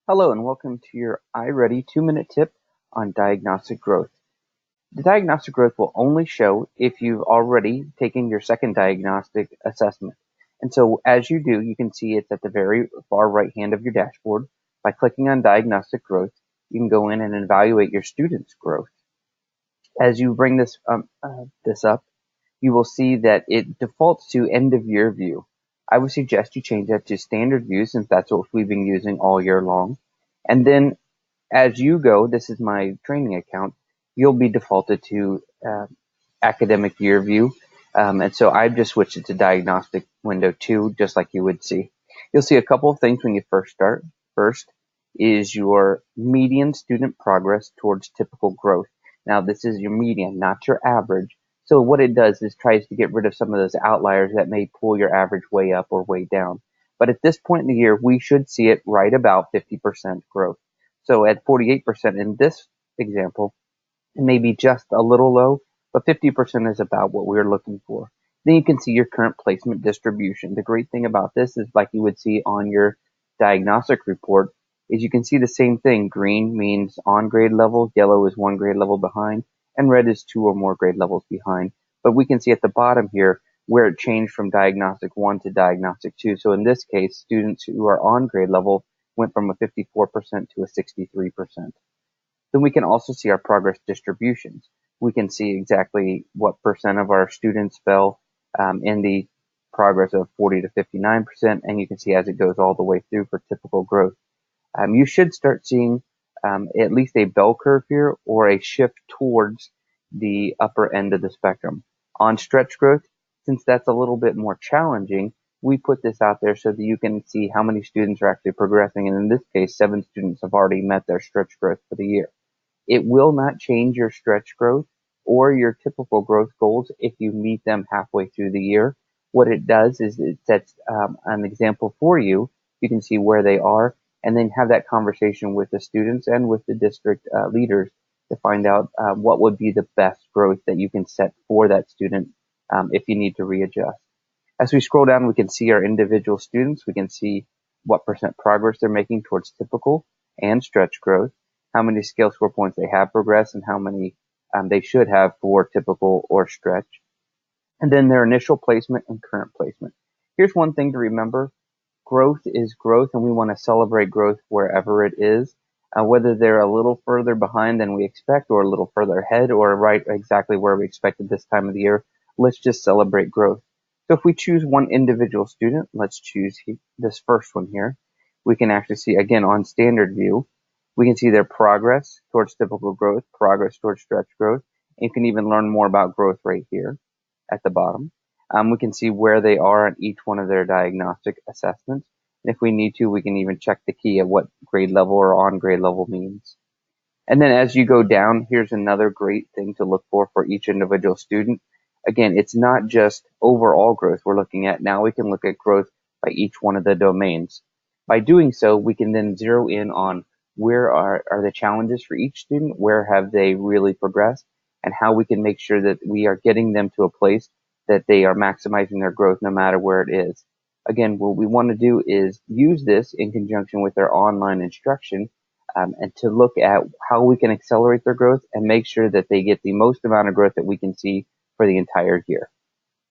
Hello and welcome to your iReady 2-minute tip on diagnostic growth. The diagnostic growth will only show if you've already taken your second diagnostic assessment. And so as you do, you can see it's at the very far right hand of your dashboard. By clicking on diagnostic growth, you can go in and evaluate your student's growth. As you bring this up, you will see that it defaults to end of year view. I would suggest you change that to standard view since that's what we've been using all year long. And then as you go, this is my training account, you'll be defaulted to academic year view. And so I've just switched it to diagnostic window 2, just like you would see. You'll see a couple of things when you first start. First is your median student progress towards typical growth. Now, this is your median, not your average. So what it does is tries to get rid of some of those outliers that may pull your average way up or way down. But at this point in the year, we should see it right about 50% growth. So at 48% in this example, it may be just a little low, but 50% is about what we're looking for. Then you can see your current placement distribution. The great thing about this is like you would see on your diagnostic report is you can see the same thing. Green means on grade level, yellow is 1 grade level behind, and red is 2 or more grade levels behind. But we can see at the bottom here where it changed from diagnostic 1 to diagnostic 2. So in this case, students who are on grade level went from a 54% to a 63%. Then we can also see our progress distributions. We can see exactly what percent of our students fell in the progress of 40 to 59%, and you can see as it goes all the way through for typical growth. You should start seeing at least a bell curve here or a shift towards the upper end of the spectrum. On stretch growth, since that's a little bit more challenging, we put this out there so that you can see how many students are actually progressing. And in this case, 7 students have already met their stretch growth for the year. It will not change your stretch growth or your typical growth goals if you meet them halfway through the year. What it does is it sets an example for you. You can see where they are and then have that conversation with the students and with the district leaders to find out what would be the best growth that you can set for that student if you need to readjust. As we scroll down, we can see our individual students. We can see what percent progress they're making towards typical and stretch growth, how many scale score points they have progressed, and how many they should have for typical or stretch. And then their initial placement and current placement. Here's one thing to remember. Growth is growth, and we want to celebrate growth wherever it is, whether they're a little further behind than we expect or a little further ahead or right exactly where we expected this time of the year. Let's just celebrate growth. So if we choose one individual student, let's choose this first one here. We can actually see, again, on standard view, we can see their progress towards typical growth, progress towards stretch growth. And you can even learn more about growth right here at the bottom. We can see where they are on each one of their diagnostic assessments. And if we need to, we can even check the key of what grade level or on grade level means. And then as you go down, here's another great thing to look for each individual student. Again, it's not just overall growth we're looking at. Now we can look at growth by each one of the domains. By doing so, we can then zero in on where are the challenges for each student, where have they really progressed, and how we can make sure that we are getting them to a place that they are maximizing their growth no matter where it is. Again, what we want to do is use this in conjunction with their online instruction and to look at how we can accelerate their growth and make sure that they get the most amount of growth that we can see for the entire year.